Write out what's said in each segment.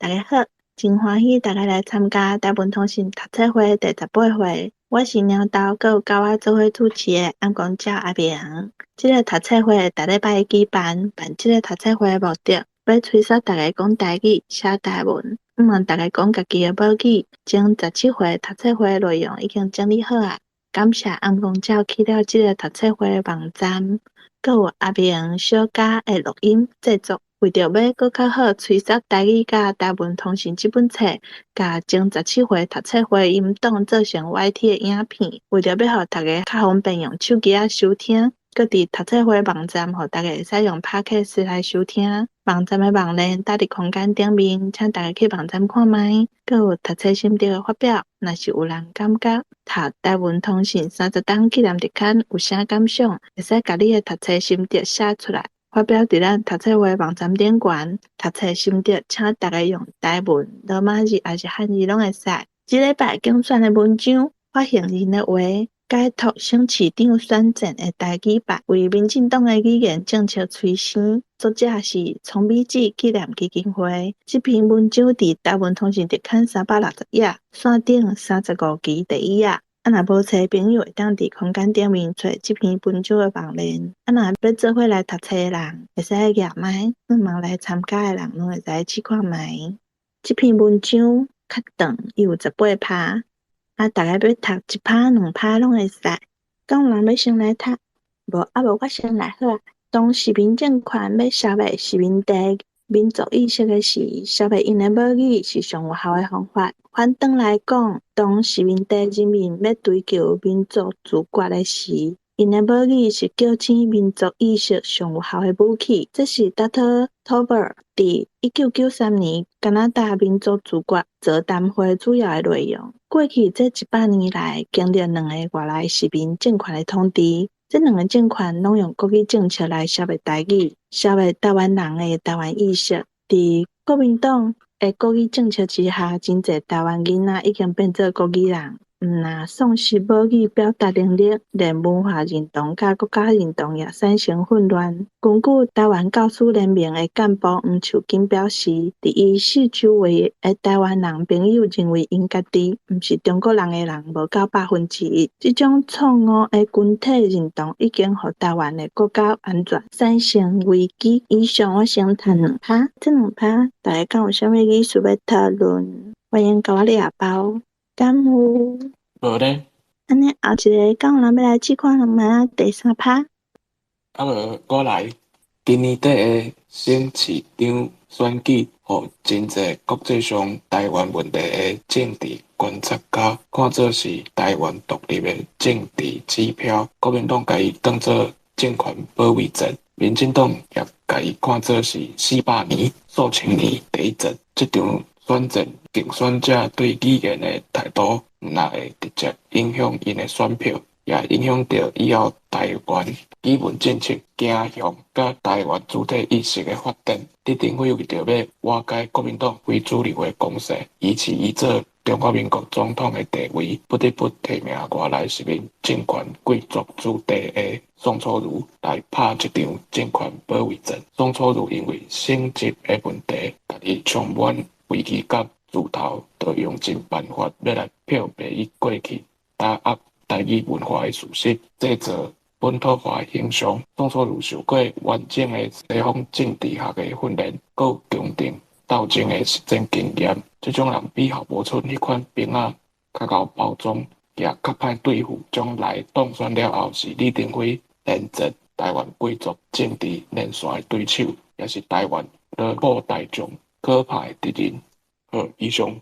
大家好，真欢喜大家来参加台湾通信读册会第18回。我是鸟豆，阁有甲我做伙主持的暗光鸟阿明。这个读册会逐礼拜举办这个读册会的目的，要催促大家讲台语、写台文，毋茫大家讲家己的母语。将17回读册会的内容已经整理好啊。感谢暗光鸟去了这个读册会的网站，阁有阿明小家的录音制作。为着要搁较好催促台语甲台文通行这本册，甲前17回读册会音档做成 YT 的影片，为着要互大家较方便用手机仔收听，搁伫读册会网站，互大家会使用 Podcast 来收听。网站的网链搭伫空间顶面，请大家去网站看卖。搁有读册心得的发表，若是有人感觉读台文通信30档纪念日刊有啥感想，会使甲你的读册心得写出来。发表伫咱读册会网站顶悬，读册心得，请大家用台文、罗马字还是汉字拢会使。这礼拜竞选的文章，发现人的话，解读省市长选战的大举办，为民进党的语言政策催生。作者是聪美子纪念基金会。这篇文章伫台文通信日刊360页，线顶35期第一页。若无册的朋友会当伫空间顶面找这篇文章的网链。若要做伙来读册的人，会使来阅卖；毋茫来参加的人，拢会使试看卖。这篇文章较长，伊有18趴，大家要读1趴、2趴拢会使。敢有人要先来读？无我先来好啊。当时民政权要消灭市民地民族意识的时，消灭因的母语是上有效的方法。反转来讲，当市民地人民要追求民族自觉的时，因的母语是叫醒民族意识上有效的武器。这是 Dr. Tolbert 伫1993年加拿大民族自觉座谈会主要的内容。过去这100年来，经历2个外来市民政权的统治。这2个政权拢用国语政策来消灭台语，消灭台湾人的台湾意识。伫国民党的国语政策之下，真侪台湾囡仔已经变做国语人，若丧失母语表达能力，连文化认同甲国家认同也产生混乱。根据台湾教师联盟的干部黄树金表示，伫伊四周围的台湾人朋友认为因家己毋是中国人的人无到1%。这种错误的群体认同已经互台湾的国家安全产生危机。以上我先谈2趴，这2趴大家敢有啥物意思要讨论？欢迎甲我掠包。敢有？无咧。安尼后一个敢有人要来试看2趴第3趴？无我来。今年底的省市长选举，互真侪国际上台湾问题的政治观察家看作是台湾独立的政治指标。国民党甲伊当作政权保卫战，民进党也甲伊看作是400年、数千年第一战。这场选战，竞选者对语言的态度，若会直接影响因的选票，也影响到以后台湾基本政策走向甲台湾主体意识的发展。李登辉为着要瓦解国民党非主流的攻势，以及伊做中华民国总统的地位，不得不提名外来殖民政权贵族子弟的宋楚瑜来拍这场政权保卫战。宋楚瑜因为性质的问题，家己充满危机感，自头就用尽办法要来漂白伊过去打压台语文化的事实，制造本土化的形象。宋楚瑜受过完整的西方政治学的训练，佮有强定斗争的实战经验。这种人比较无剩迄款兵仔较厚包装，也较歹对付。将来当选了后，是李登辉连接台湾贵族政治连线的对手，也是台湾落后大众可怕的敌人。好，以上。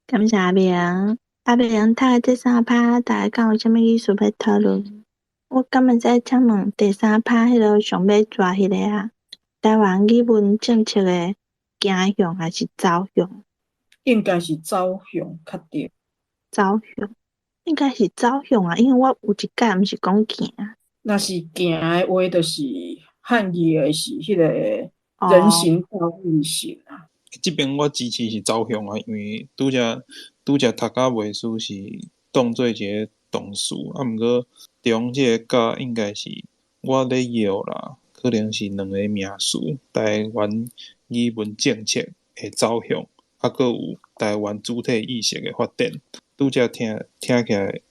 感谢阿明。阿明读的这3趴，大家敢有啥物意思要讨论？我敢会使请问第3趴迄个上尾抓迄个啊？台湾语文政策的行向还是走向？应该是走向较对。走向应该是走向啊，因为我有一届毋是讲行。若是行的话，就是汉语的是迄个人行道义行啊。这边我支持是走向啊，因为拄则读到袂输是当做一个动词，毋过中这个甲应该是我咧摇啦，可能是2个名词。台湾语文政策的走向，搁有台湾主体意识的发展。拄则听起来，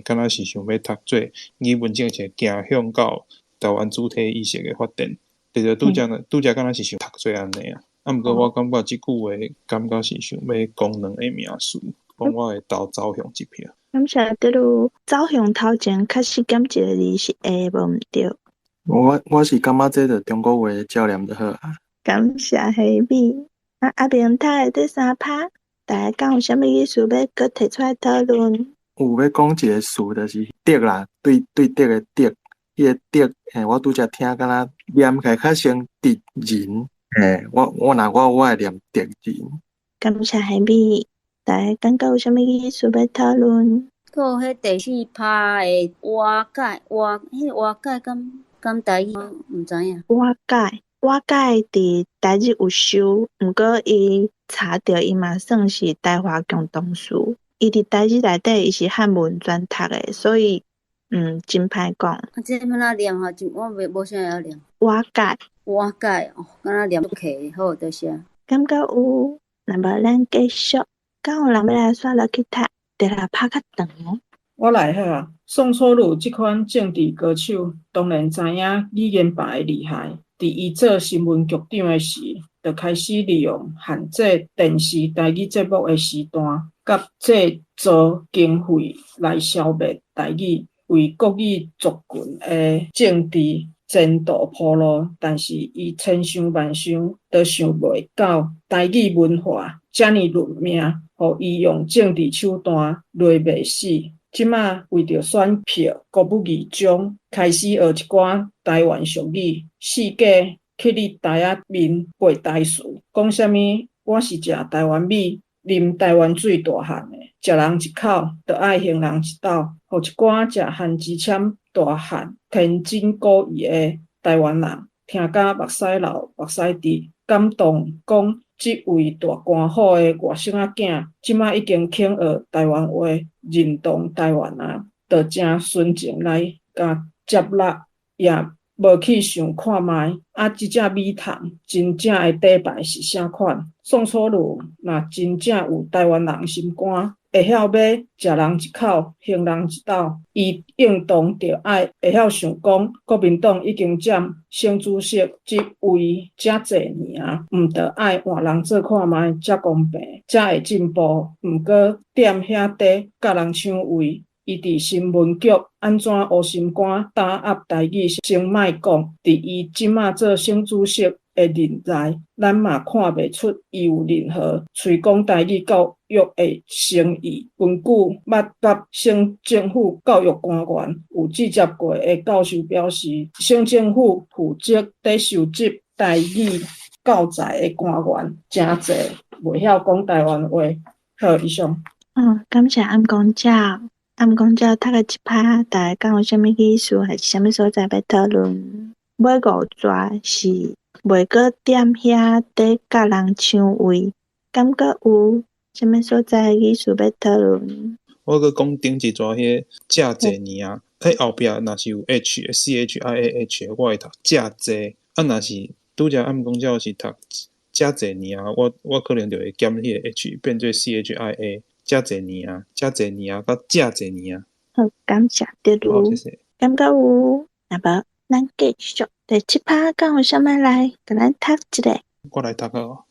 敢若是想要读做语文政策走向到台湾主体意识的发展。就是拄则敢若是想读做安尼啊。毋过我感觉即句话感觉是想要讲两个名词，讲我会投走向一票。感谢得路走向头前，确实减一个字是下无毋对。我是感觉这着中国话的照念就好啊。感谢黑米。阿明读的第三趴，大家敢有啥物意思要搁提出来讨论？有要讲一个词，就是德啦，对德的德，迄个德，我拄则听敢若念起来较像德人，我会念德人。感谢黑米，大家感觉有啥物意思要讨论？还有迄第四趴的瓦解，迄瓦解敢台语毋知影。瓦解伫台语有收，毋过伊查着伊嘛算是台华共同词。伊伫台语内底伊是汉文转读的，所以真歹讲。这要哪念哈？我无啥会晓念。瓦解哦，敢若念起好就是感觉有，那么咱继续。敢有人要来煞落去读，得来拍较长哦。我来好啊。宋楚瑜这款政治歌手，当然知影语言班的厉害。伫伊做新闻局长的时，就开始利用限制电视台语节目的时段，甲制作经费来消灭台语，为国语族群的政治前途铺路。但是伊千想万想，都想袂到台语文化遮尔论命，互伊用政治手段落袂死。即马为着选票，国务议长开始学一寡台湾俗语，四界去你台仔面背台词，讲啥物我是食台湾米、啉台湾水大汉的，食人一口，就爱行人一斗，互一寡食汉之签大汉天真古意的台湾人，听甲目屎流、目屎滴，感动讲。即位大官好的外甥仔囝，即马已经肯学台湾话，认同台湾啊，就真纯情来甲接纳，也无去想看卖即只米糖真正的底牌是啥款。宋楚瑜若真正有台湾人心肝，会晓要食人一口，行人一斗，伊应当着爱会晓想讲，国民党已经占省主席即位遮侪年啊，毋着爱换人做看卖，才公平，才会进步。毋过踮遐底甲人抢位，伊伫新闻局安怎乌心肝打压台语，先莫讲，伫伊即马做省主席的人才，咱嘛看袂出伊有任何推广台语教育的诚意。根据捌甲省政府教育官员有直接过的教授表示，省政府负责在收集台语教材的官员真侪，袂晓讲台湾话。好，以上。感谢暗公教。暗公教读个一趴，大家敢有啥物意思，还是啥物所在要讨论？尾五节是袂阁踮遐底甲人抢位，感觉有啥物所在意思要讨论？我阁讲顶一节迄遮济年啊，后壁若是有 CHIAH， 我会读遮济。若是拄则暗公教是读遮济年啊，我可能就会减迄个 H 变做 CHIA。遮济年啊，甲遮济年啊。好，感谢得路。感觉有，那么咱继续第七趴，敢有啥物来，甲咱读一个。我来读哦。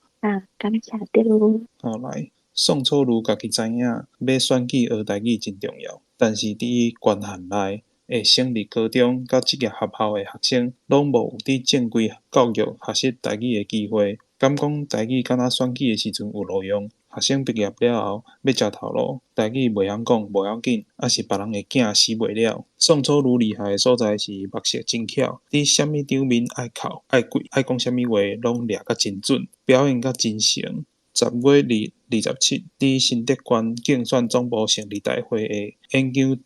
感谢得路。好来，宋楚瑜家己知影，要选举学台语真重要，但是伫伊县县内的省立高中甲职业学校的学生，拢无有伫正规教育学习台语的机会。敢讲台语敢若选举的时阵有路用？学生毕业了后要食头路，台语袂晓讲无要紧，还是别人的囝死袂了。宋楚瑜厉害的所在是目色真巧，伫啥物场面爱哭爱跪爱讲啥物话，拢掠甲真准，表现甲真成。10月27，伫新德县竞选总部成立大会的演讲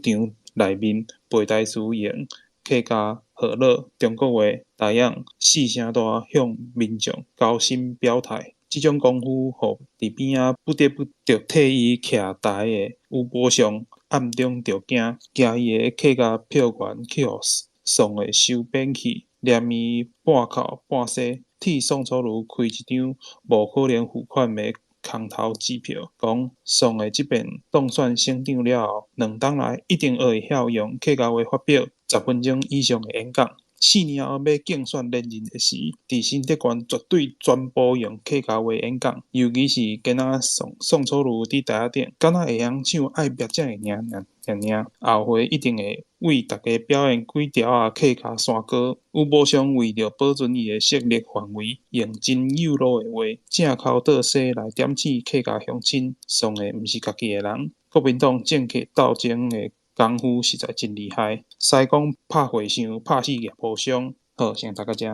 场内面背台词用客家河洛中国话台语四声大向民众高声表态。即种功夫，互伫边仔不得不着替伊徛台的吴伯雄暗中着惊，惊伊的客家票源去互宋的收编去，连伊半哭半说，替宋楚瑜开一张无可能付款的空头支票，讲宋的即便当选省长了后，2冬内一定会晓用客家话发表10分钟以上的演讲。4年后要竞选连任的时，伫新德县绝对全部用客家话演讲，尤其是今仔宋楚瑜伫台下顶，敢若会晓唱爱拼才会赢，后回一定会为大家表演几条客家山歌，有无想为着保存伊的势力范围，用真有路的话，正口倒西来点起客家乡亲，宋的毋是家己的人。国民党政客斗争的功夫实在真厉害，西讲拍和尚，拍死业无伤。好，先读到这。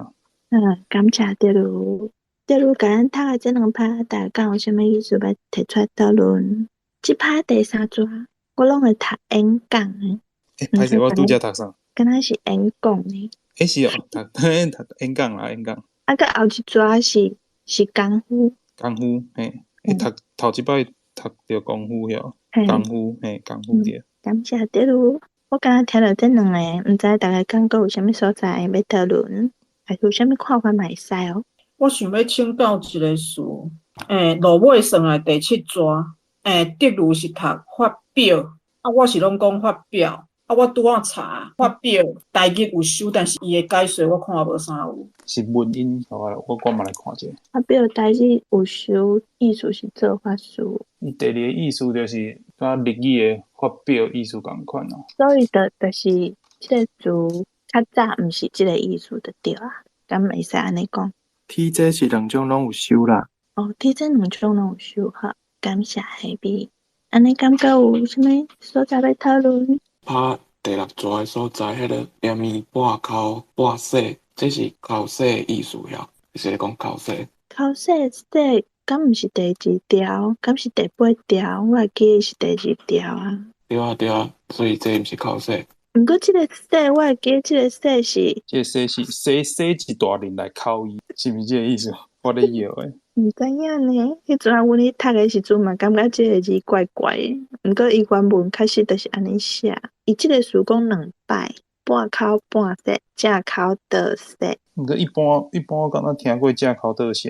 感谢德鲁。德鲁甲咱读的这2趴，大家有啥物意思要提出来讨论？即趴第3节，我拢会读演讲的。歹势，我拄则读啥？敢若是演讲呢？是哦，读演讲啦，演讲。个后一节是功夫。功夫，读头一摆读着功夫哟，功夫，功夫着。感谢德鲁。我刚刚听到这2个，毋知大家感觉有啥物所在要讨论，还是有啥物看法嘛会使哦。我想要请教一个事，落尾算的第7节，德鲁是读发表，我是拢讲发表，我拄仔查发表台语有收，但是伊的解说我看无啥有。是文音，我嘛来看者。发表台语有收，意思是做法事。第2个意思就是甲日语的发表意思共款哦。所以就是即个字较早毋是即个意思就对啊，敢会使安尼讲？体这是2种拢有收啦。体这2种拢有收，好，感谢黑笔。安尼感觉有啥物所在要讨论？拍第6节的所在，迄个连面半口半洗，这是口洗的意思呀？是讲口洗？口洗这敢毋是第2条？敢是第8条？我会记是第2条啊。对啊，所以这毋是口洗。毋过即个洗，我会记即个洗是。即个洗是洗一大輪來口伊，是毋是即个意思？我咧摇诶。毋知影呢，迄阵阮咧读的时阵嘛，感觉即个字怪怪的。毋过伊原文确实就是安尼写，伊即个事讲2摆，半口半洗，正口倒洗。毋过一般我敢若听过正口倒洗。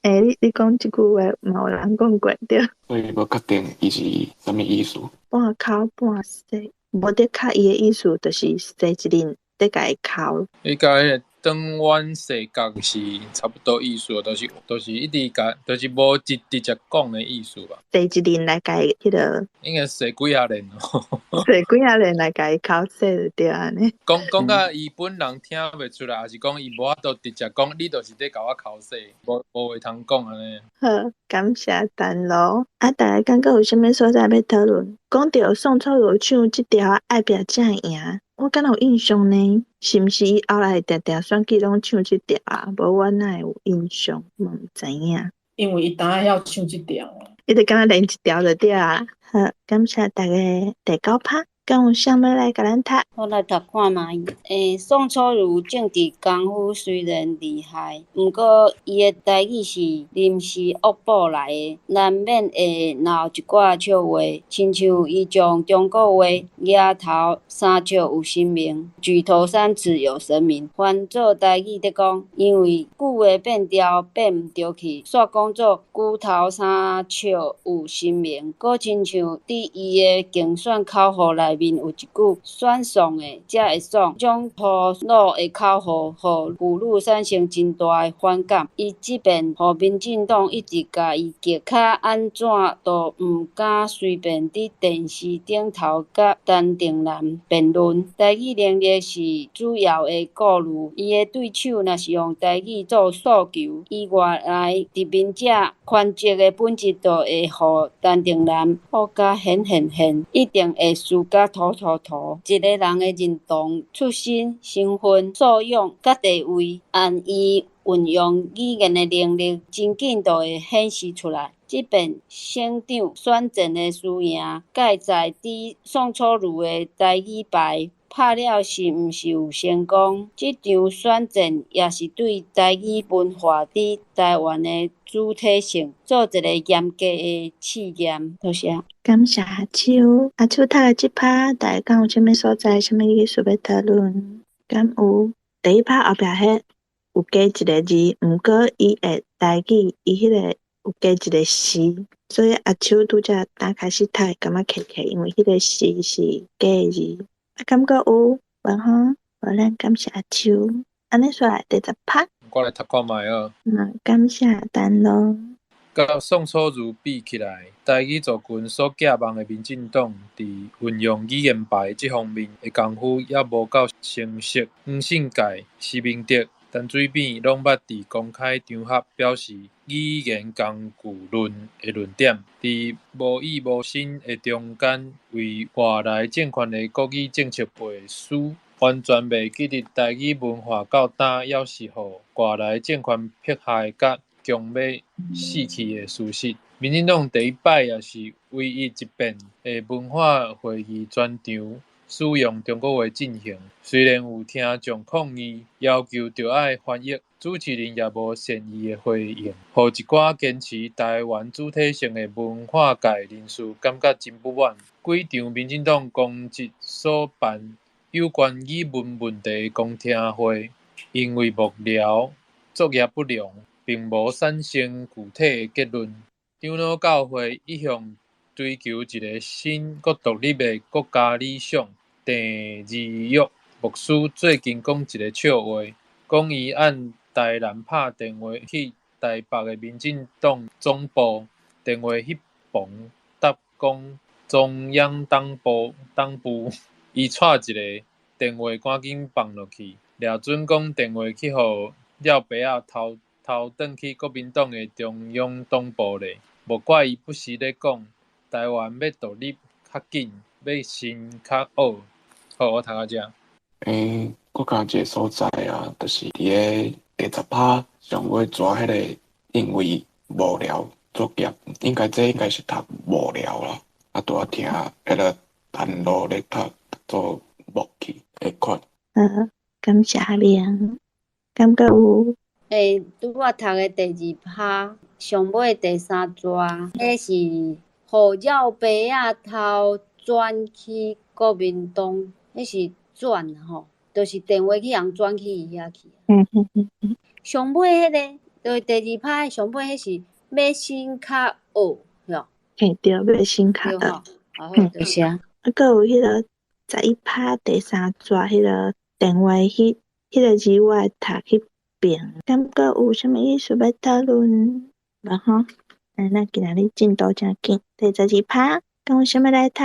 你讲即句话嘛有人讲过对。所以无确定伊是啥物意思。半口半洗，无得较伊的意思就是洗一輪，得甲伊口。伊甲迄个转弯洗角是差不多意思，都是一直甲，都是无直接讲的意思吧。洗一輪来甲伊迄个。应该洗几下轮哦。洗几下轮来甲伊口洗就对安尼。讲甲伊本人听袂出来，还是讲伊无法度直接讲，你就是在甲我口洗，无话通讲安尼。好，感谢陈罗。大家感觉有啥物所在要讨论？讲到宋楚瑜唱即条爱拼才会赢，我敢有印象呢？是毋是伊后来定定选举拢唱即条啊？无我哪会有印象？我毋知影。因为伊当然要唱即条，伊就敢若练一条就对啊。好，感谢大家第9趴。敢有啥物来甲咱读？我来读看卖。宋楚瑜政治功夫虽然厉害，毋过伊的台语是临时恶补来的，难免会闹一寡笑话，亲像伊将中国话额头三笑有神明，举头三尺有神明，翻做台语得讲，因为句话变调变毋着去，煞讲做举头三笑有神明，搁亲像伫伊的竞选口号内面有一句选爽的才会爽，种铺路的口号，互牛乳产生真大的反感。伊即便互民进党一直甲伊激，较安怎都毋敢随便伫电视顶头甲陈定南辩论。台语能力是主要的顾虑，伊的对手若是用台语做诉求，伊原来伫面者权责的本质就会互陈定南恶甲狠，一定会输甲土。一个人的认同、出身、身份、素养、甲地位，按伊运用语言的能力，真紧就会显示出来。即便省长选战的输赢，介在伫宋楚瑜的台语牌拍了是毋是有成功？即场选战也是对台语文化伫台湾的主体性做一个严格的试验。多谢。感谢阿秋，阿秋读的即趴，大家敢有啥物所在、啥物意思要讨论？敢有第1趴后壁迄有加一个字，毋过伊会台语，伊迄个有加一个时，所以阿秋拄则打开始读，感觉揢揢，因为迄个时是加个字。感觉有，无吼？无咱感谢阿秋。安尼说来第10拍，我来读看卖哦。感谢陈咯。甲宋楚瑜比起来，台语族群所寄望的民进党，伫运用语言牌这方面的功夫也无够成熟。黄信介、施明德、陈水扁拢捌伫公开场合表示语言工具论的论点，伫无意无心的中间，为外来政权的国语政策背书，完全袂记得台语文化到今要是互外来政权迫害甲强要死去的事实。民进党第一摆也是唯一一遍的文化会议专场使用中国话进行，虽然有听众抗议，要求着要翻译，主持人也无善意的回应，互一寡坚持台湾主体性的文化界人士感觉真不满。几场民进党公职所办有关语文问题的公听会，因为幕僚作业不良，并无产生具体的结论。长老教会一向追求一个新国独立的国家理想。郑义约牧师最近讲一个笑话，讲伊按台南拍电话去台北的民进党总部，电话迄旁答讲中央党部，伊踹一个电话赶紧放落去，抓准讲电话去互廖伯仔偷转去国民党的中央党部咧。无怪伊不时咧讲，台湾要独立较紧，要新较好。好，我读到这。我感觉所在啊，就是伫个第10拍上尾抓迄个，因为无聊作业，应该是读无聊啦，啊，拄啊听迄个陈路咧读做默契会款。感谢阿明，感觉有。拄我读的第2拍，上尾第3抓，迄是互廖伯仔偷转去国民党，迄是转吼，就是电话去人转去伊遐去。上尾迄个，就是第2拍上尾迄是要新较学，哟。对，要新较学。好，多谢。搁有迄个11拍第3抓迄个电话迄个字，我会读迄遍，感觉有啥物意思要讨论？无吼？咱今仔日进度真紧，第12拍，敢有啥物来读？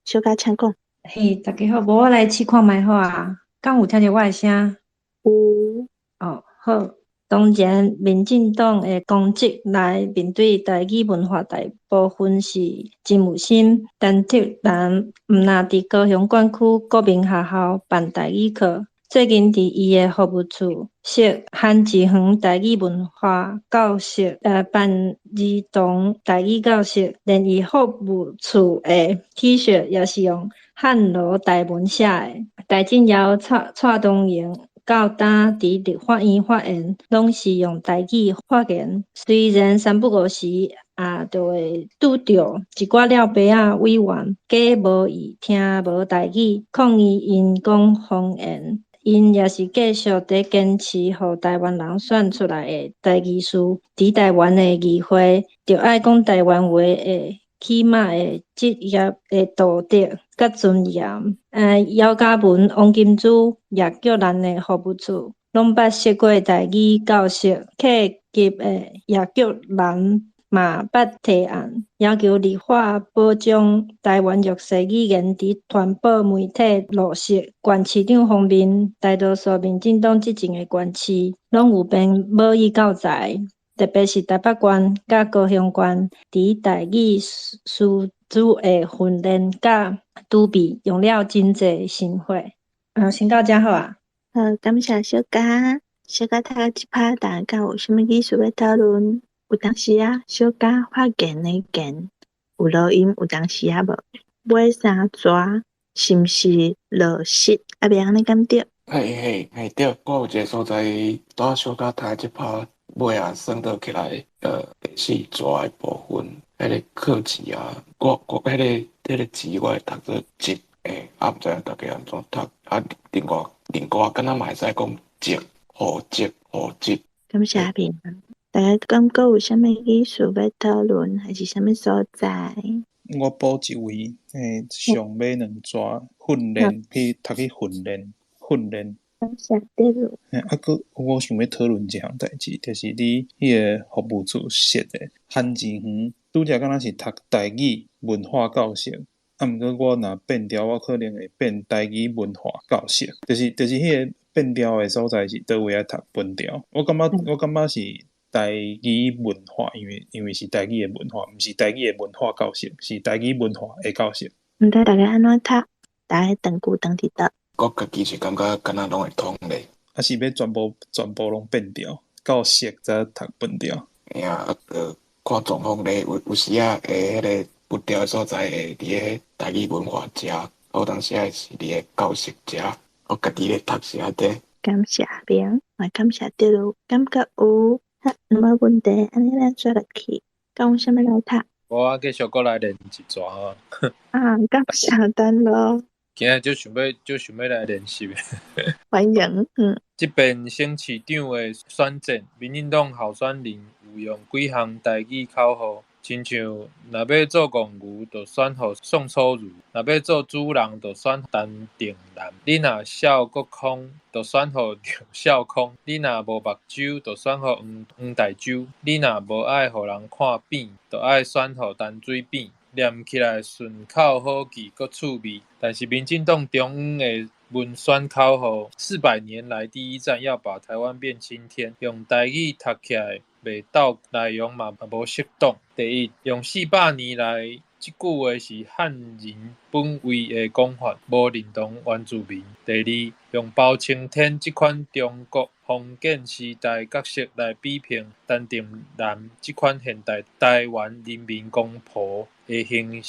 小甲请讲。嘿，大家好，无我来试看卖好啊，敢有听着我的声？有。哦，好。当前民进党的公职来面对台语文化大部分是真有心，但突然毋若伫高雄管区国民学校办台语课。最近伫伊的服务处设韩志恒台语文化教室，办儿童台语教室，连伊服务处的 T 恤也是用汉罗台文写的。台政窑蔡东营到呾伫立法院发言，拢是用台语发言。虽然三不五时就会拄着一寡廖伯仔委员假无意听无台语，抗议因讲方言。因也是继续伫坚持，互台湾人选出来的台语师，伫台湾的议会，着爱讲台湾话的起码的职业的道德甲尊严。姚嘉文、王金珠也叫咱的服务处，拢捌设过台语教室，客级的也叫咱嘛捌提案，要求立法保障台湾弱势语言伫传播媒体落实。县市长方面，大多数民进党执政的县市，拢有编母语教材，特别是台北县甲高雄县，伫台语师资的训练甲储备用了真济心血。先到这好啊。好，感谢小甲。小甲读一拍，大家有啥物意思要讨论？有当时小甲发言的意见有录音，有当时无。买衫纸是毋是落实？阿明安尼感觉？嘿，对，我有一个所在，拄小甲读即拍，尾算倒起来，第4纸的部分，迄个课字我迄个字我会读做集，毋知大家安怎读？另外敢若嘛会使讲集，户籍。感谢阿平。大家敢还有啥物意思要讨论，还是啥物所在？我补一位，上尾2逝训练去读去训练。感谢对路。我想要讨论一项代志，就是你迄个服务处设的汉字园，拄则敢若是读台语文化教室，毋过我若变调，我可能会变台语文化教室，就是迄个变调的所在是倒位啊读本调。我感觉是台语文化，因为是台语的文化，毋是台语的文化教室，是台语文化的教室。毋知大家安怎读？大家长久长伫倒？我家己是感觉敢若拢会通咧。啊是要全部拢变调，到熟才读本调。看状况咧，有时啊会迄个不调的所在会伫个台语文化遮，有当时啊是伫个教室遮，我家己咧读是安尼。感谢阿平，也感谢对路，感觉有无问题，安尼咱做落去。讲有啥物来读？我继续过来练一撮啊。感谢等咯。今日就想要来练习的。欢迎。这边省市长的选战，民进党候选人有用几项台语口号，亲像若要做公牛，就选互宋楚瑜；若要做主人，就选陈定南；你若笑国空，就选互刘孝空；你若无目睭，就选互黄大洲；你若无爱互人看扁，就爱选互陈水扁。念起来顺口好记，阁趣味。但是民进党中央的文宣口号400年来第一站，要把台湾变青天。用台语读起来，袂斗内容嘛无适当。第一，用400年来这句话是汉人本位的讲法，无认同原住民。第二，用包青天这款中国封建时代角色来比拼陈定南这款现代台湾人民公仆的形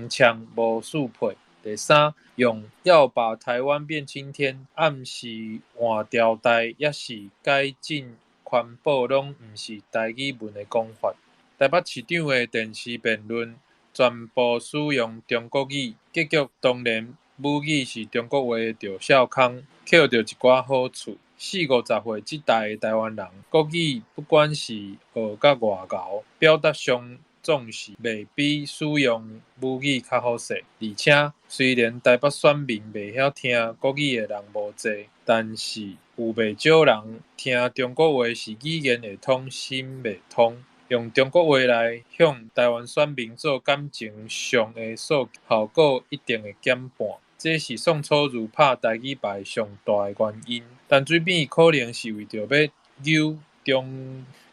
象无适配。第三，用要把台湾变青天，暗示换朝代，也是改进环保，拢毋是台语文的讲法。台北市长的电视辩论全部使用中国语，结局当然母语是中国话的刘孝康捡到一寡好处。40-50岁这代的台湾人，国语不管是学甲外交，表达上总是袂比使用母语较好势。而且虽然台北选民袂晓听国语的人无济，但是有袂少人听中国话是语言会通，心袂通。用中国话来向台湾选民做感情上的诉求，效果一定会减半。这是宋楚瑜拍台语牌上大的原因。陈水扁可能是为着要扭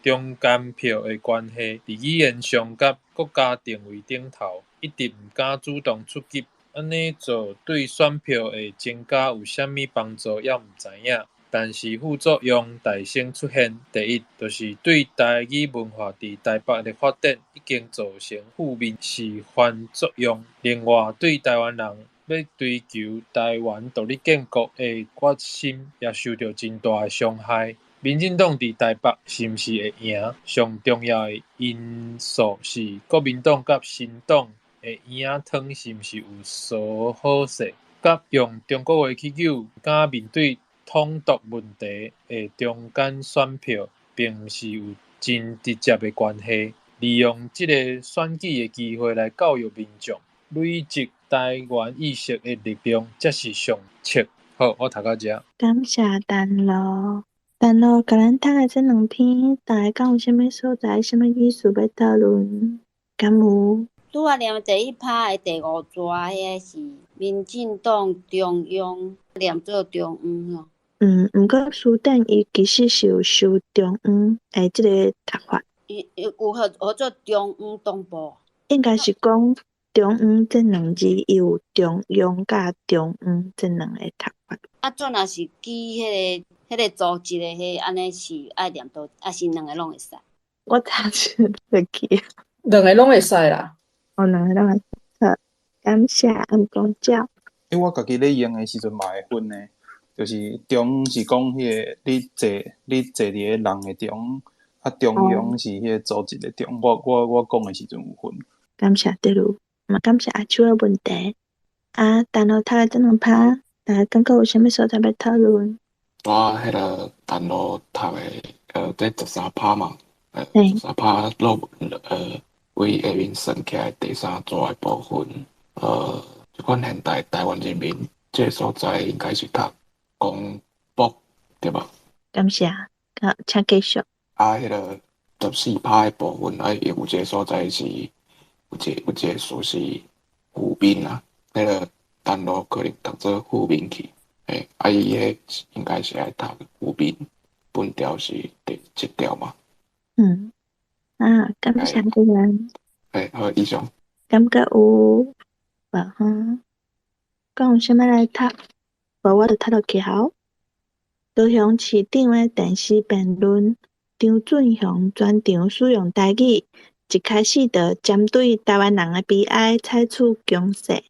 中间票的关系，伫语言上甲国家定位顶头，一直毋敢主动出击。安尼做对选票的增加有啥物帮助，也毋知影。但是副作用大声出现。第一，就是对台语文化伫台北的发展已经造成负面示范作用。另外，对台湾人要追求台湾独立建国的决心也受到真大的伤害。民进党伫台北是毋是会赢？上重要的因素是国民党甲新党的影汤是毋是有相好势？甲用中国话去扭，敢面对统独问题的中间选票，并毋是有真直接的关系。利用这个选举的机会来教育民众，累积台湾意识的力量，才是上策。好，我读到这。感谢等咯。等咯，甲咱读的这2篇，大家敢有啥物所在、啥物意思要讨论？敢有？拄仔念第一趴的第5纸，迄个是民进党中央念做中央咯。毋过书店伊其实是有收中央诶，即个读法。有合作中央党部。应该是讲中央这2字，伊有中央甲中央这2个读法。啊，做若是记迄个组织的迄安尼是爱念倒，啊是2个拢会使。我查是会记2个拢会使啦。2个拢会使。感谢暗公教。我家己咧用的时阵嘛会分呢。就是中是讲迄个你坐伫个人的中，啊中央是迄个组织的中。我讲的时阵有分。感谢对路，嘛感谢阿秋的问题。等下读的这2趴，大家感觉有啥物所在要讨论？我迄个单路读的这13趴嘛，嘿， 13趴落为下面算起来第三组的部分，即款现代台湾人民这个所在应该是读公博对吧？感谢，好，请继续。迄个14趴的部分，有一个所在是有一个属是副兵啊，迄个单路可能读做副兵去，伊迄应该是爱读副兵，本条是第7条嘛。感谢你们，好，以上。感觉有无吼？讲有啥物来读，无我就读落去好。高雄市长的电视辩论，张俊雄专长使用台语，一开始就针对台湾人的悲哀采取强势，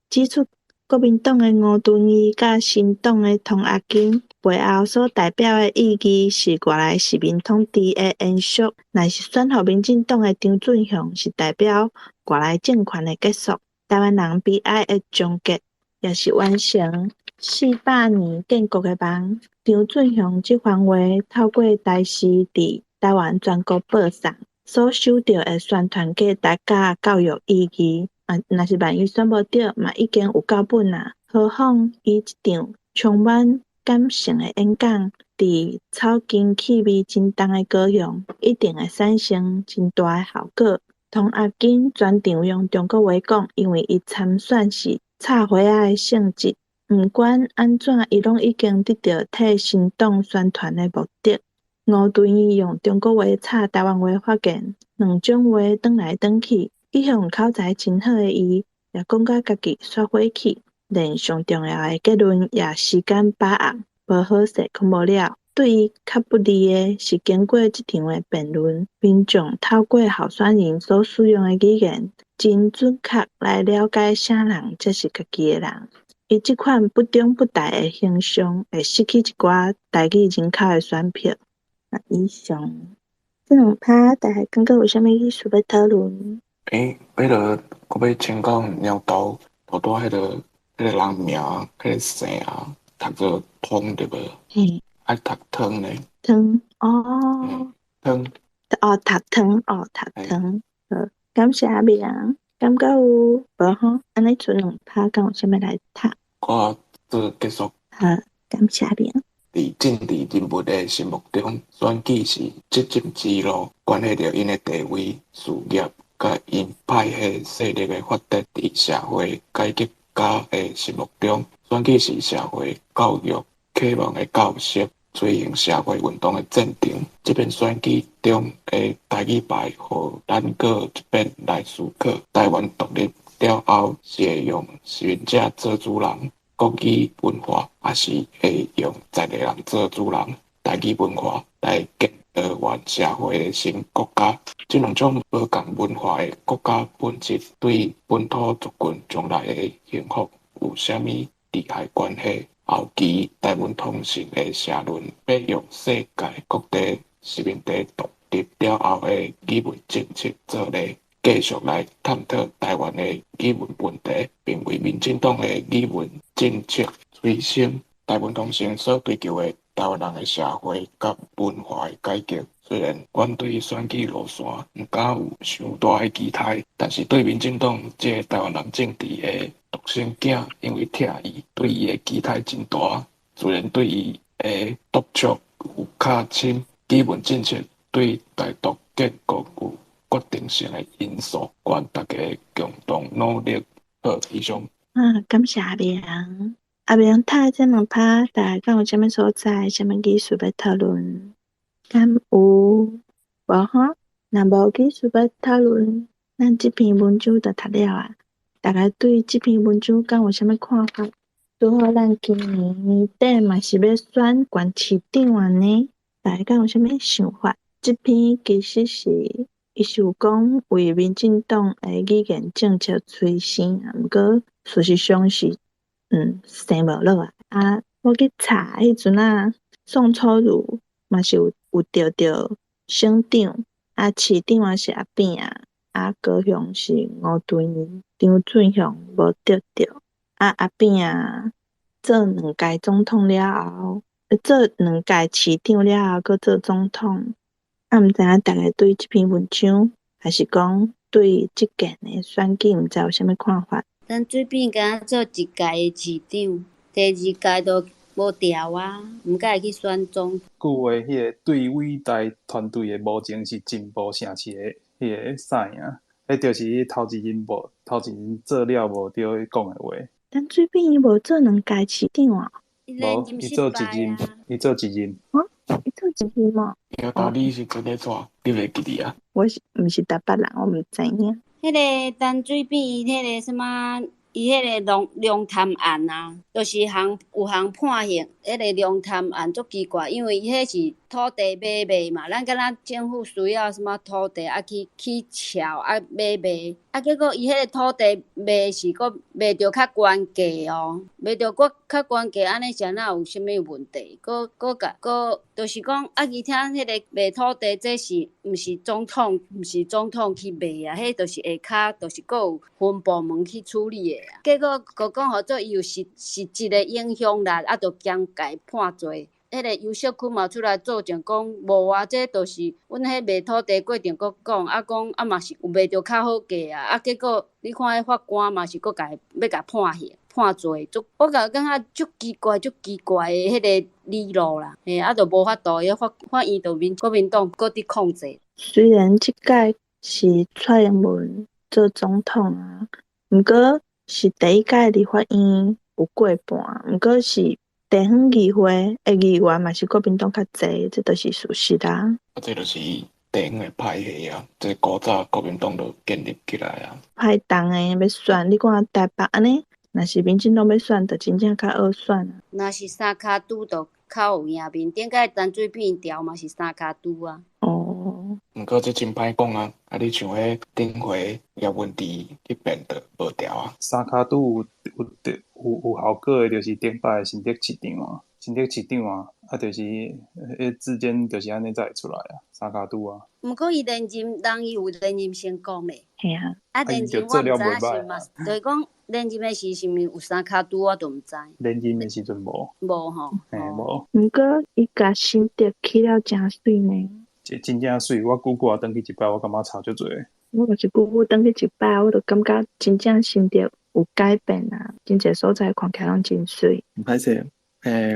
指出国民党的吴敦义甲新党的童阿金背后所代表的意义是外来殖民统治的延续，若是选互民进党的张俊雄是代表外来政权的结束，台湾人悲哀的终结，也是完成400年建国的梦。张俊雄这番话透过台视伫台湾全国播送，所收到的宣传价值甲教育意义，若是万一选无着，嘛已经有够本啊！何况伊一场充满感性的演讲，伫草根气味真重的高雄，一定会产生真大的效果。童阿金专长用中国话讲，因为伊参选是插花仔的性质。毋管安怎，伊拢已经得到替新党宣传的目的。吴敦义用中国话插台湾话发言，两种话转来转去，一向口才真好的伊，也讲甲家己煞火气，连上重要的结论也时间把握，无好势看无了。对伊较不利的是，经过这场的辩论，民众透过候选人所使用的语言，真准确来了解啥人才是家己的人。伊即款不中不大的形象，会失去一寡台语人口的选票。以上这两趴，大家感觉有啥物意思要讨论？迄个我要先讲鸟豆多多迄个人名，迄个姓啊，读做汤对无？嘿，爱读汤呢？汤哦，汤哦，读汤哦，读汤。好，感谢阿明，感觉有无吼？安尼剩两趴，敢有啥物来读？我做结束。好，感谢阿明。伫政治人物的心目中，选举是必经之路，关系着因的地位、事业，甲因派系势力的发展。伫社会改革家的心目中，选举是社会教育启蒙的教室，推行社会运动的战场。这篇选举中的台语牌，互咱过一遍来思考：台湾独立了后，是会用殖民者做主人？国语文化也是会用在地人做主人，台语文化来建台湾社会的新国家。这两种无共文化的国家本质，对本土族群将来的幸福有啥物利害关系？后期台湾通信的社论要用世界各地殖民地独立了后的语文政策做例。继续来探讨台湾的语文问题，并为民进党的语文政策催生台湾通信所追求的台湾人的社会甲文化的改革。虽然阮对选举路线毋敢有伤大的期待，但是对民进党这台湾人政治的独生囝，因为疼伊，对伊的期待真大。虽然对伊的督促有较深，语文政策对台独建国有决定性的因素，愿大家共同努力。好，以上。感谢阿明。阿明读这两趴，大家敢有啥物所在、啥物意思要讨论？敢有无吼？若无意思要讨论，咱这篇文章就读了啊。大家对这篇文章敢有啥物看法？拄好咱今年年底嘛是要选县市长啊呢，大家敢有啥物想法？这篇其实是伊是有讲为民进党的语言政策催生，毋过事实上是生无落啊。我去查迄阵啊，宋楚瑜嘛是有得到省长，市长也是阿扁高雄是吴敦义，张俊雄无得到。阿扁做2届总统了后，做2届市长了后，搁做总统。毋知影大家对即篇文章，还是讲对即届的选举，毋知有啥物看法？陈水扁敢做1届的市长，第2届都无调啊，毋敢会去选总。句话迄个对伟大团队的无情是进步城市的迄个啥啊？迄就是头一人做了无对讲的话。陈水扁伊无做2届市长啊？无，伊做一任，伊做一任。啊？伊做一任嘛？伊个道理是做咧怎？你袂记哩啊？我是毋是台北人？我毋知影。迄个陈水扁伊迄个什么？伊迄个龙潭案啊，就是有项判刑，迄个龙潭案足奇怪，因为伊迄是土地买卖嘛，咱敢若政府需要什么土地啊去撬啊买卖，啊结果伊迄个土地卖是阁卖着较悬价哦，卖着阁较悬价，安尼是哪有啥物问题？阁就是讲啊，伊听迄个卖土地，这是毋是总统去卖啊？迄就是下骹就是阁有分部门去处理的。结果佮讲好做伊有实质的影响力，啊，就减价判罪。迄个游锡堃嘛出来作证讲无啊，这都是阮迄卖土地过程佮讲，啊讲啊嘛是有卖着较好价啊，啊结果你看迄法官嘛是佮要甲判刑判罪，我感觉足奇怪的迄个理路啦，嘿，啊就无法度，迄法院就国民党搁伫控制。虽然即届是蔡英文做总统啊，毋过是第一届立法院有过半，毋过是地方议会的议员嘛是国民党较侪，这都是事实啦。这就是地方的派系啊，这古早国民党就建立起来啊。派党的要选，你看台北安尼，若是民进党要选，就真正较好选啊。若是三脚督，就较有赢面。顶届陈水扁调嘛是三脚督啊。哦。毋过这真歹讲啊！啊，你像迄顶回叶文智迄边就无调啊。三脚督有效果的，就是顶摆的新竹市长啊，啊，就是迄之间就是安尼才会出来啊，三脚督啊。毋过伊连任，人伊有连任成功诶。系啊。啊，连任我毋知影是嘛，就是讲连任诶时是毋是有三脚督，我都毋知。连任诶时阵无。无吼。嘿，无。毋过伊甲新竹起了真水呢。这真正水，我久久啊转去一摆，我感觉差足侪。我就是久久转去一摆，我就感觉真正新竹有改变啊，真侪所在看起来拢真水。唔歹势，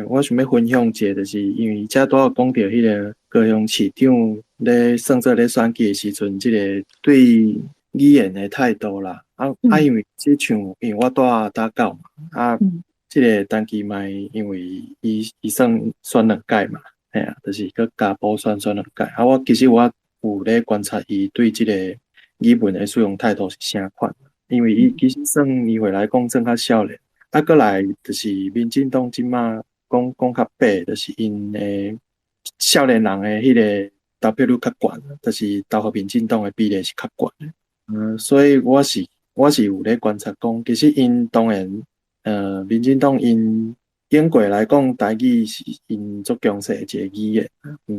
我想要分享一个，就是因为遮拄仔讲到迄个高雄市长咧算做咧选举的时阵，即个对议员的态度啦，因为即像因为我住打狗嘛，即个单期嘛，因为伊算选2届嘛。嘿啊，就是佮加补选2届。我其实我有咧观察伊对即个语文的使用态度是啥款，因为伊其实算议会来讲算较少年，佮来就是民进党即马讲较白，就是因的少年人的迄个投票率较悬，就是投互民进党的比例是较悬。所以我是有咧观察讲，其实因当然民进党英过来讲，台语是因足强势一个语言。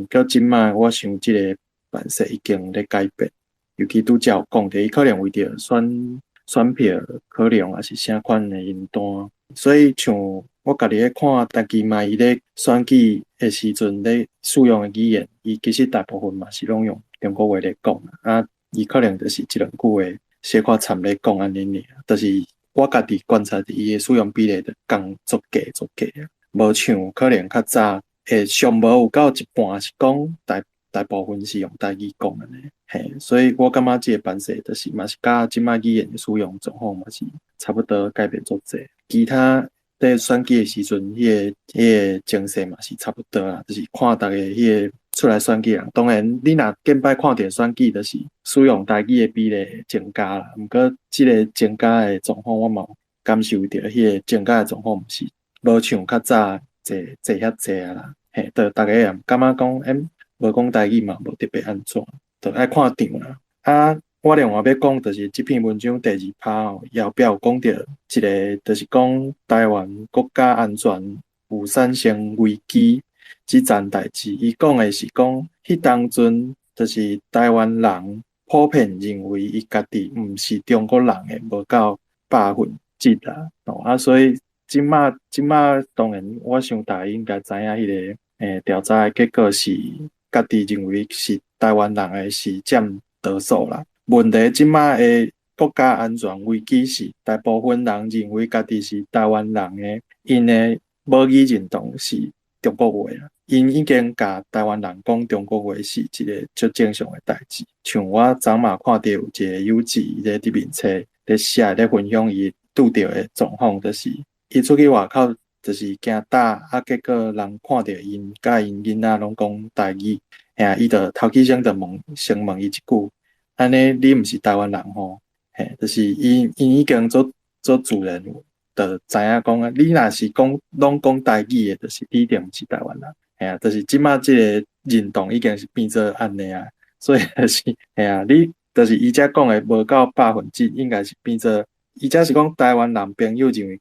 到即卖，我想即个办势已经咧改变。尤其拄则有讲着，伊可能为着选票可能也是啥款的因端。所以像我家己咧看，单期卖伊咧选举的时阵咧使用的语言，伊其实大部分嘛是拢用中国话咧讲啊。伊可能就是一两句话小可掺咧讲安尼尔，就是我家己观察伊的使用比例就降足低啊，无像可能较早上无有到一半是讲大部分是用台语讲安尼，嘿，所以我感觉即个办势就是嘛是甲即摆语言的使用状况嘛是差不多改变足济，其他在选举的时阵，迄个情势嘛是差不多啦，就是看逐个迄个出来选举人，当然你若近摆看着选举，就是使用台语的比例增加啦。毋过即个增加的状况，我嘛有感受到迄个增加的状况，毋是无像较早济遐济啊啦。嘿，就逐个也感觉讲，无讲台语嘛，无特别安怎，就爱看场啦。我另外要讲，就是即篇文章第2趴后壁有讲到一个，就是讲台湾国家安全有产生危机即件代志。伊讲的是讲，迄当阵就是台湾人普遍认为伊家己毋是中国人的，无到100%啦。所以即马当然，我想大家应该知影迄个调查的结果是家己认为是台湾人的是占多数啦。问题即马的国家安全危机是大部分人认为家己是台湾人的，因的母语认同是中国话啦。因已经甲台湾人讲中国话是一个足正常的代志。像我昨嘛看到有一个友志咧伫面册咧写咧分享伊拄着的状况，就是伊出去外口就是惊打，结果人看到因甲因囡仔拢讲台语，伊就头起先就先问伊一句，安尼你毋是台湾人吼？就是因已经做自然，就知影讲你若是拢讲台语的，就是你一定毋是台湾人。就是即马即个认同已经是变做安尼啊，所以就是你就是伊遮讲的无到100%，应该是变做伊遮是讲台湾人朋友认为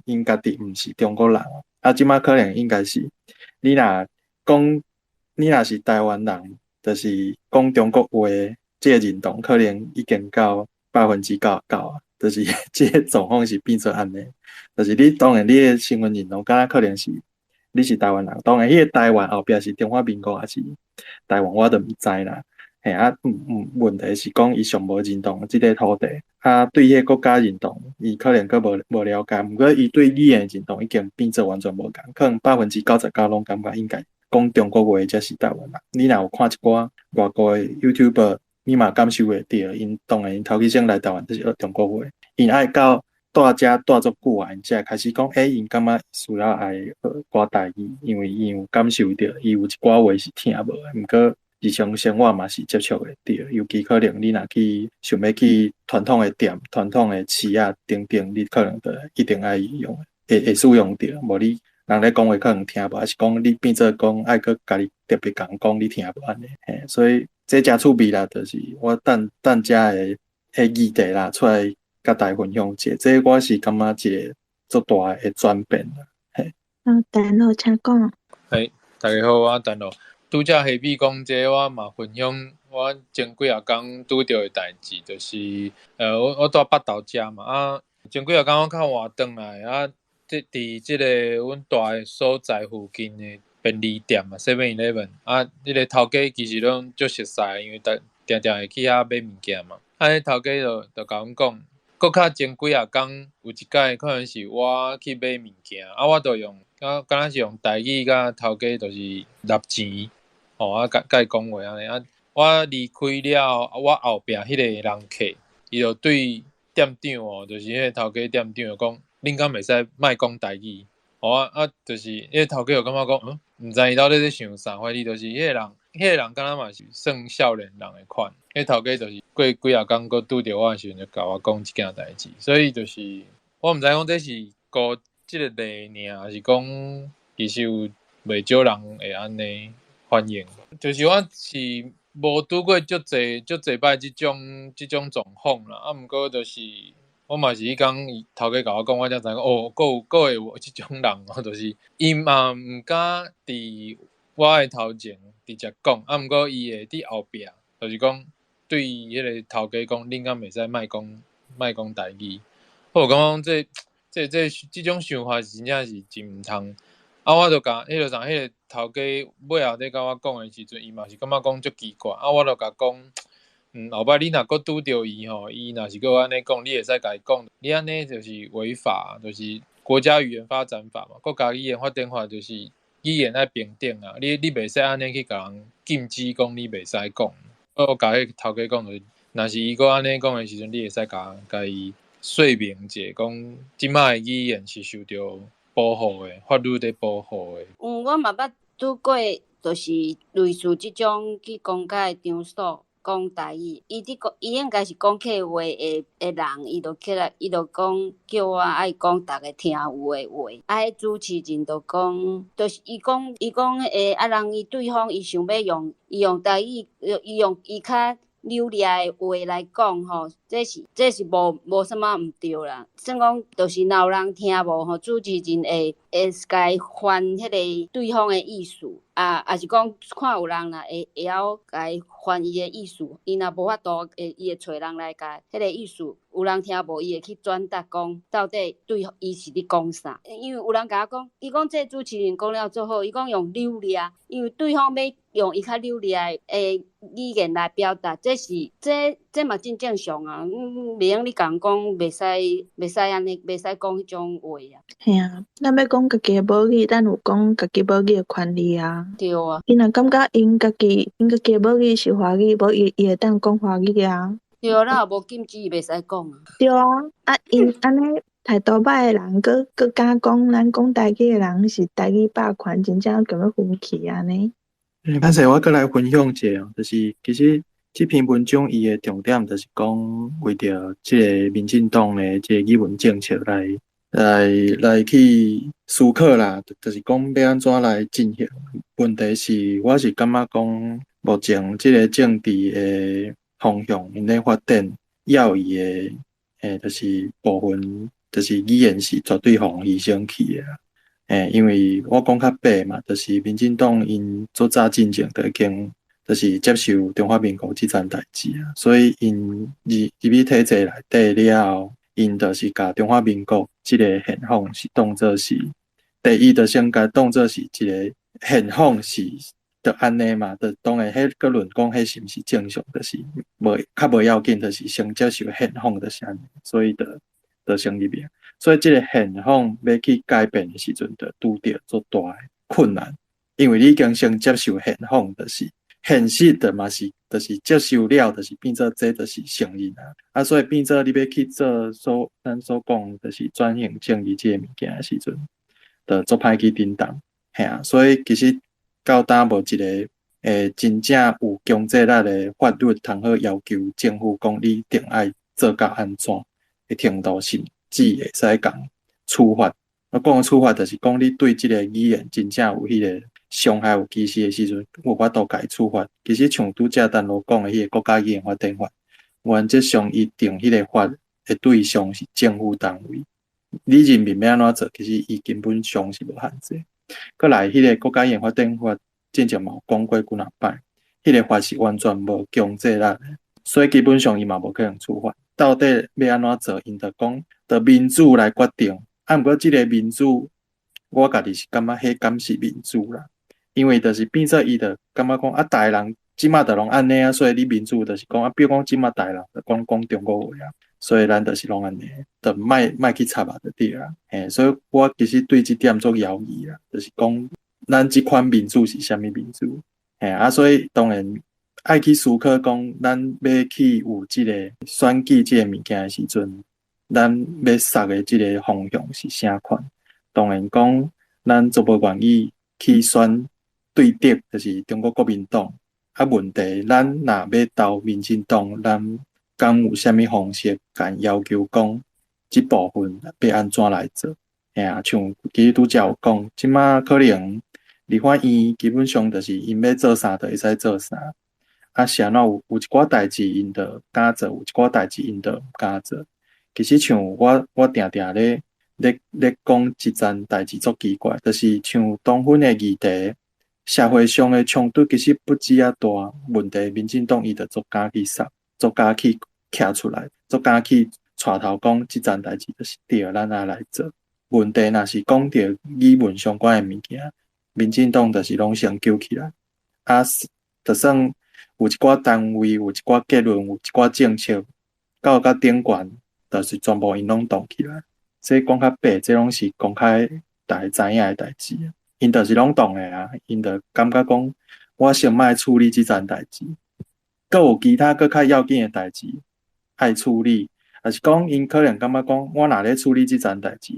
因家己毋是中国人即马可能应该是你若是台湾人，就是讲中国话即个认同可能已经到99%就是即个状况是变做安尼，就是你当然你的身份认同敢若可能是你是台湾人，当然迄个台湾后壁是中华民国还是台湾我都毋知啦。问题是讲伊上无认同即个土地，对迄个国家认同伊可能佫无了解，毋过伊对语言认同已经变做完全无共，可能99%拢感觉应该讲中国话才是台湾人。你若有看一寡外国的 YouTuber， 你嘛感受会到，因当然因头起先来台湾就是学中国话，因爱到住遮住足久啊，因才开始讲，因感觉需要爱学寡台语，因为伊有感受到，伊有一寡话是听无的，毋过日常生活嘛是接触会到，尤其可能你若去想要去传统的店、传统的市啊等等，你可能就一定爱用，会使用到，无你人咧讲话可能听无，还是讲你变做讲爱去家己特别讲你听无安尼，所以这真趣味啦，就是我等遮的议题啦出来。甲大家分享者，这我是感觉一个足大的转变啦。陈老请讲。大家好，我陈老。拄则下笔讲这，我嘛分享我前几啊天拄着的代志，就是我住北投遮嘛，前几啊天我较晚转来伫即个阮住的所在附近的便利店啊 ，7-Eleven 迄个头家其实拢足熟悉，因为定会去遐买物件嘛。迄头家就甲阮讲。搁较前几啊天有一届可能是我去买物件，我就用敢若是用台语甲头家就是纳钱，甲伊讲话安尼我离开了，我后壁迄个人客，伊就对店长就是迄个头家店长就讲，恁敢袂使莫讲台语，就是迄个头家就感觉讲，毋知伊到底在想啥，怀疑就是迄个人敢若嘛是算少年人的款。迄头家就是过几啊天，佮拄着我的时阵，就甲我讲即件代志，所以就是我毋知讲这是顾即个例尔，还是讲其实有袂少人会安尼反应。就是我是无拄过足侪摆即种状况啦，毋过就是我嘛是迄天头家甲我讲，我才知讲佫会有即种人就是伊嘛毋敢伫我的头前直接讲，毋过伊会伫后壁，就是讲。对迄个头家讲，恁敢袂使莫讲台语，我感觉即种想法是真正是真毋通。我就甲迄个头家尾后咧甲我讲的时阵，伊嘛是感觉讲足奇怪。我就甲讲，后摆你若佫拄着伊吼，伊若是佫安尼讲，你会使甲伊讲，你安尼就是违法，就是国家语言发展法嘛，国家语言发展法就是语言爱平等啊，你袂使安尼去甲人禁止讲，你袂使讲。我甲迄头家讲就是，若是伊佫安尼讲的时阵，你会使甲伊说明者，讲即摆的语言是受到保护的，法律在保护的。我嘛捌拄过，就是类似即种去公家的场所讲台语，伊应该是讲客话的人，伊就起来，伊就讲叫我爱讲大家听有的话。迄主持人就讲，就是伊讲人伊对方伊想要用台语，伊用伊较流利的话来讲吼，这是无啥物毋对啦。算讲，就是若有人听无吼，主持人会会甲伊翻迄个对方的意思，也是讲看有人若会晓甲伊翻伊的意思，伊若无法度，伊会找人来甲迄个意思，有人听无，伊会去转达讲到底对伊是咧讲啥。因为有人甲我讲，伊讲这主持人讲了最好，伊讲用流利，因为对方要用伊较流利的语言来表达，这嘛真正常啊。袂用你讲袂使安尼，袂使讲迄种话啊。嘿啊，咱要讲家己的母语，咱有讲家己母语的权利啊。对啊。伊若感觉因家己的母语是华语，无伊会当讲华语啊。对啊，咱也无禁止伊袂使讲啊。对啊，因安尼态度歹的人，佮敢讲咱讲台语的人是台语霸权，真正咁要生气安尼。歹势，我佮来分享一下哦，就是其实这篇文章伊的重点就是讲为着即个民进党的即个语文政策来去思考啦，就是讲要安怎来进行。问题是，我是感觉讲目前即个政治的方向因咧发展，要义的就是部分就是语言是绝对互牺牲去的啦。因为我讲较白嘛，就是民进党因做早进前就已经就是接受中华民国这件代志啊，所以因入去体制内底了后，因就是甲中华民国这个现况是当作是第一，就先甲当作是一个现况是就安尼嘛，就当然迄个论讲迄是毋是正常，就是较无要紧，就是先接受现况就是安尼，所以就先入面。所以这个现况要去改变的时阵，就拄着足大的困难，因为你已经先接受现况，就是现实的嘛是，就是接受了，就是变做这就是承认啊。所以变做你要去做咱所讲，就是转型正义这个物件的时阵，就足歹去顶当，嘿啊。所以其实到当无一个真正有强制力的法律，通好要求政府讲你定爱做到安怎的程度，甚至会使讲处罚。我讲的处罚，就是讲你对这个语言真正有迄个伤害、有歧视的时阵，有法度甲伊处罚。其实像拄则咱所讲的迄个国家语言法典法，原则上伊定迄个法的对象是政府单位。你人民要安怎做，其实伊根本上是无限制。过来，迄个国家语言法典法之前嘛有讲过几若摆，迄个法是完全无强制力的，所以基本上伊嘛无可能处罚。到底要安怎做？因着讲，着民主来决定。毋过即个民主，我家己是感觉迄敢是民主啦，因为就是变做伊着感觉讲大个人即马着拢安尼啊，所以你民主就是讲比如讲即马大个人着讲中国话啊，所以咱就是拢安尼，着莫去插啊，就对啦。所以我其实对即点做犹豫啦，就是讲咱即款民主是啥物民主？所以当然爱去思考讲，咱要去有即个选举即个物件的时阵，咱要杀的即个方向是啥款？当然讲，咱足无愿意去选对敌，就是中国国民党。问题咱若要投民进党，咱敢有啥物方式甲要求讲，即部分要安怎来做？像其实拄则有讲，即马可能立法院基本上就是因要做啥就会使做啥。是安怎有一寡代志因着敢做，有一寡代志因着毋敢做。其实像我定定咧讲一件代志足奇怪，就是像同婚的议题，社会上的冲突其实不止啊大问题，民进党伊着足敢去杀，足敢去徛出来，足敢去带头讲即件代志就是对，咱来做。问题若是讲到语文相关的物件，民进党就是拢先揪起来，就算有一寡单位，有一寡结论，有一寡政策，到顶悬，就是全部因拢动起来。这讲较白，这拢是公开大家知影的代志。因就是拢动的啊，因就感觉讲，我先莫处理这件代志，阁有其他阁较要紧的代志爱处理，还是讲因可能感觉讲，我若咧处理这件代志，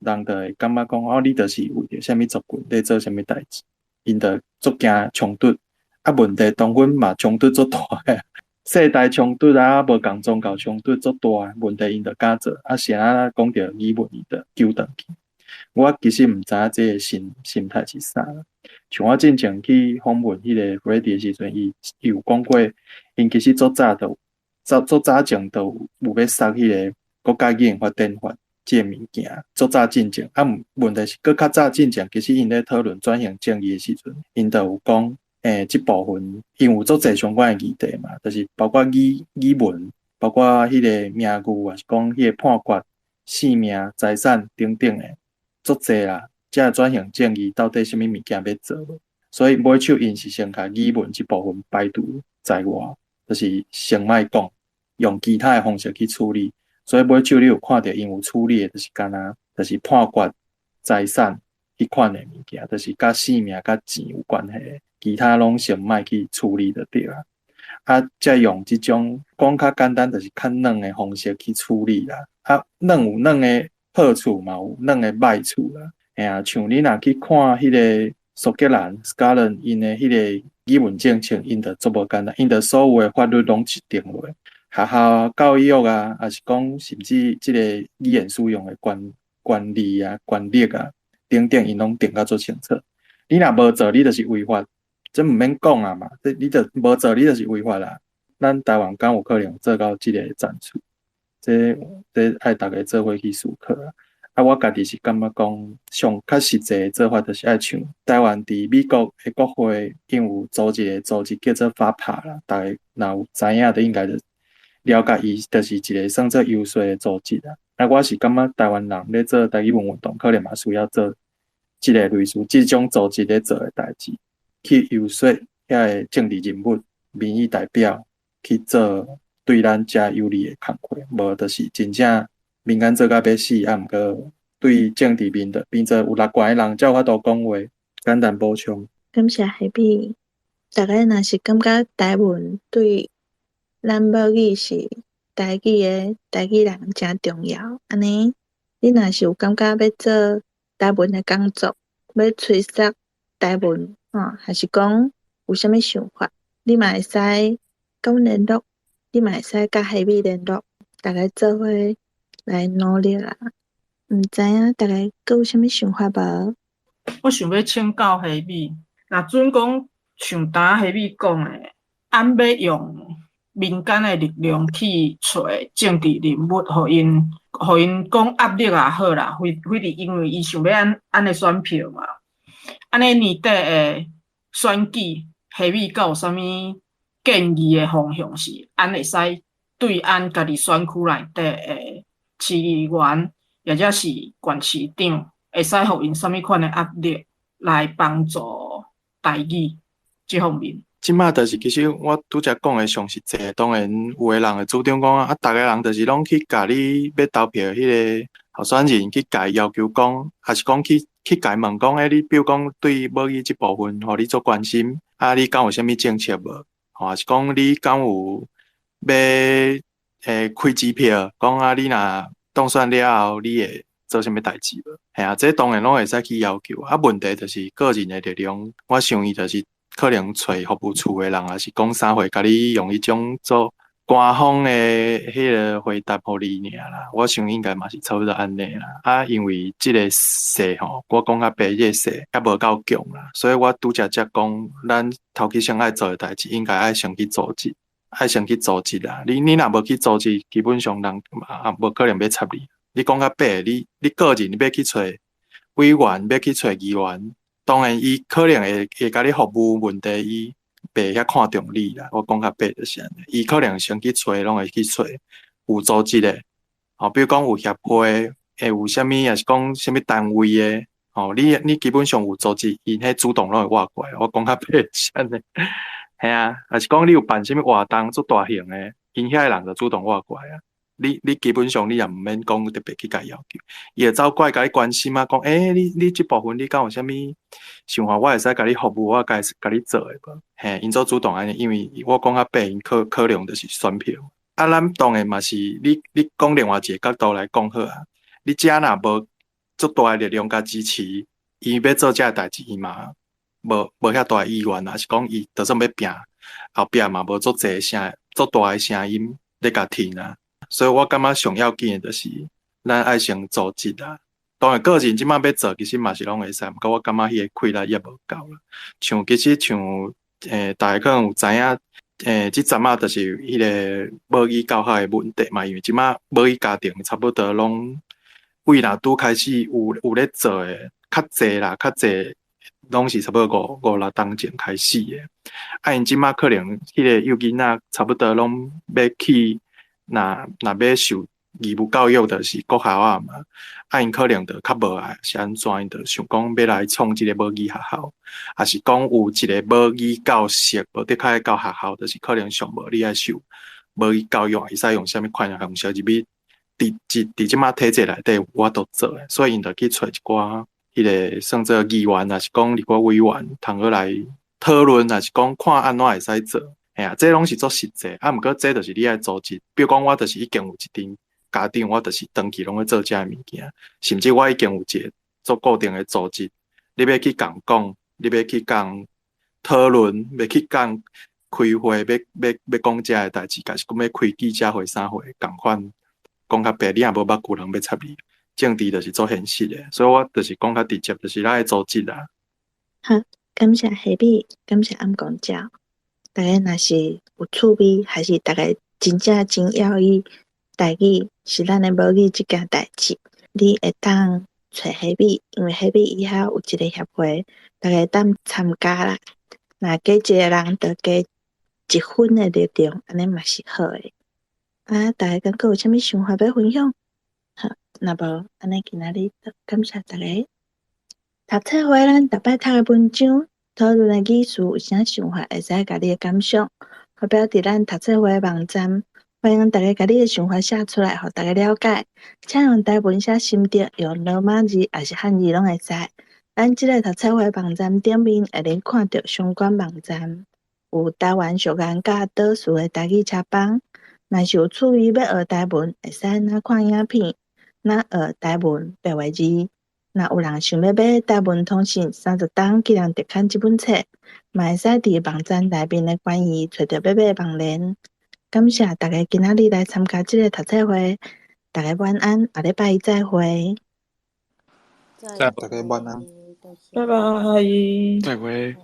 人就会感觉讲，你就是为着啥物族群咧做啥物代志，因就足惊冲突。问题当阮嘛冲突足大诶，世代冲突无共宗教冲突足大诶，问题因着敢做，是安讲着语文伊着纠转去。我其实毋知影这个心态是啥啦。像我之前去访问迄个 Freddy 的时阵，伊有讲过，因其实足早前就有要杀迄个国家语言法典法，即个物件，足早进前，问题是搁较早进前，其实因咧讨论转型正义的时阵，因就有讲，即部分因有足侪相关的议题嘛，就是包括语文，包括迄个名句，还是讲迄个判决、性命、财产等等的，足侪啦。这转型正义到底什么物件要做？所以买手因是先甲语文这部分排除在外，就是先莫讲，用其他的方式去处理。所以买手你有看到因有处理的，就是干那，就是判决、财产迄款的物件，就是甲性命、甲钱有关系的，其他拢先莫去处理就对啦。再用这种讲较简单，就是较软的方式去处理啦。软有软的好处嘛，有软的歹处啦。像你若去看迄个苏格兰 Scotland 因的迄个语文政策，因就足无简单，因就所有的法律拢是定落，学校教育啊，还是讲甚至即个语言使用的管理啊、管理啊等等，因拢定甲足清楚。你若无做，你就是违法，这毋免讲啊嘛。你就无做，你就是违法啦。咱台湾敢有可能做到即个战术？这爱大家做伙去思考啊。我家己是感觉讲，上较实际的做法，就是爱像台湾伫美国的国会，因有组一个组织叫做法拍啦，大家若有知影，就应该就了解伊，就是一个算做游说的组织啦。我是感觉台湾人咧做台语文运动，可能嘛需要做即个类似即种组织咧做的代志，去游说遐个政治人物、民意代表去做对咱遮有利的工作，无就是真正。民间做甲要死，毋过对政治面做有力管的人，才有法度讲话。简单补充。感谢海比，大概若是感觉台文对咱母语是台语人真重要。安尼，你若是有感觉要做台文的工作，要吹杀台文，还是讲有啥物想法，你嘛会使甲阮联络，你嘛会使甲海比联络，大家做伙。来努力啦！毋知影大家阁有啥物想法无？我想要请教下米，若准讲像当下米讲的，按要用民间的力量去找政治人物，互因讲压力也好啦，非是因为伊想要按的选票嘛。安尼年底的选举，下米阁有啥物建议的方向是，按会使对按家己选区内底的市议员，或者是县市长，会使互因啥物款的压力来帮助台语这方面。即马就是其实我拄则讲的上实际，当然有个人会主张讲逐个人就是拢去甲你要投票迄个候选人去甲伊要求讲，还是讲去甲伊问讲，你比如讲对母语即部分，互你做关心，你敢有啥物政策无？还是讲你敢有要开支票，讲你若当选了后，你会做啥物代志无？这当然拢会使去要求。问题就是个人的力量，我想伊就是可能找服务处的人，还是讲啥会甲你用迄种做官方的迄个回答互你尔啦。我想应该嘛是差不多安尼啦。因为即个势吼，我讲较白，即个势还无够强啦，所以我拄则讲，咱头起先爱做的代志，应该爱先去组织。爱先去组织啦，你若无去组织，基本上人无可能要插你。你讲较白，你个人要去找委员，要去找议员，当然伊可能会甲你服务问题，伊袂遐看重你啦。我讲较白就是安尼，伊可能先去找，拢会去找有组织的，比如讲有协会，有啥物，也是讲啥物单位的，你基本上有组织，伊迄主动拢会挖过来。我讲较白就是安尼。系还是讲你有办什么活动做大型的，因遐人就主动挖过来啊。你基本上你也毋免讲特别去甲要求，伊会走过来甲你关心啊，讲你即部分你敢有啥物想法，我会使甲你服务，我甲你做的无？因做主动安尼，因为我讲较白，因可能就是选票。咱当然嘛是你讲另外一个角度来讲好啊。你遮若无足大的力量甲支持，伊要做遮代志，伊嘛。无遐大意愿，还是讲伊就算要拼，后壁嘛无足侪声，足大的声音咧甲听啊。所以我感觉上要紧的就是咱爱先组织啦。当然个人即摆要做，其实嘛是拢会使，毋过我感觉迄个气力也无够啦。其实大家可能有知影，即阵啊，就是迄个母语教学的问题嘛，因为即摆母语家庭差不多拢位若拄开始有咧做诶，较济啦，较济拢是差不多五六档前开始诶。啊，因即马可能迄个幼囡仔差不多拢要去，若要受义务教育，就是国校啊嘛。啊，因可能就较无爱是安怎，因就想讲要来创一个母语学校，还是讲有一个母语教室，无得开到学校，就是可能上无你爱受母语教育，会使用啥物款的方式入去。伫即马体制内底，我都做诶，所以因就去找一寡迄个算做议员，还是讲立法委员，通好来讨论，还是讲看安怎会使做。哎呀，这拢是做实际，啊，毋过这就是你爱组织。比如讲，我就是已经有一阵家长，我就是长期拢在做这物件，甚至我已经有一个做固定的组织。你要去讲，你要去讲讨论，要去讲开会，要讲这个代志，还是讲要开记者会、啥会，共款。讲较白，你也无捌旧人要插你，政治就是做现实的，所以我就是讲较直接，就是咱的组织啦。好，感谢下笔，感谢暗公教。大家若是有趣味，还是大家真正真要意，台语是咱的母语这件代志，你会当找下笔，因为下笔以后有一个协会，大家当参加啦。若加一个人，就加一分的力量，安尼嘛是好的。啊，大家敢有啥物想法要分享？好，那无安尼今仔日就感谢大家。读册会咱逐摆读的文章，讨论的语词有啥想法，会使甲你的感想发表伫咱读册会的网站。欢迎大家甲你的想法写出来，互大家了解。请用台文写心得，用罗马字还是汉字拢会使。咱即个读册会网站顶面会能看到相关网站，有台湾俗言甲倒数的台语插榜。若是有趣味要学台文，会使哪看影片，哪学台文白话字。若有人想要买台文通信30档技能特刊这本册，嘛会使伫网站内面的关于找到要买的网链。感谢大家今仔日来参加这个读册会，大家晚安，下礼拜一再会。大家晚安，拜拜。再会。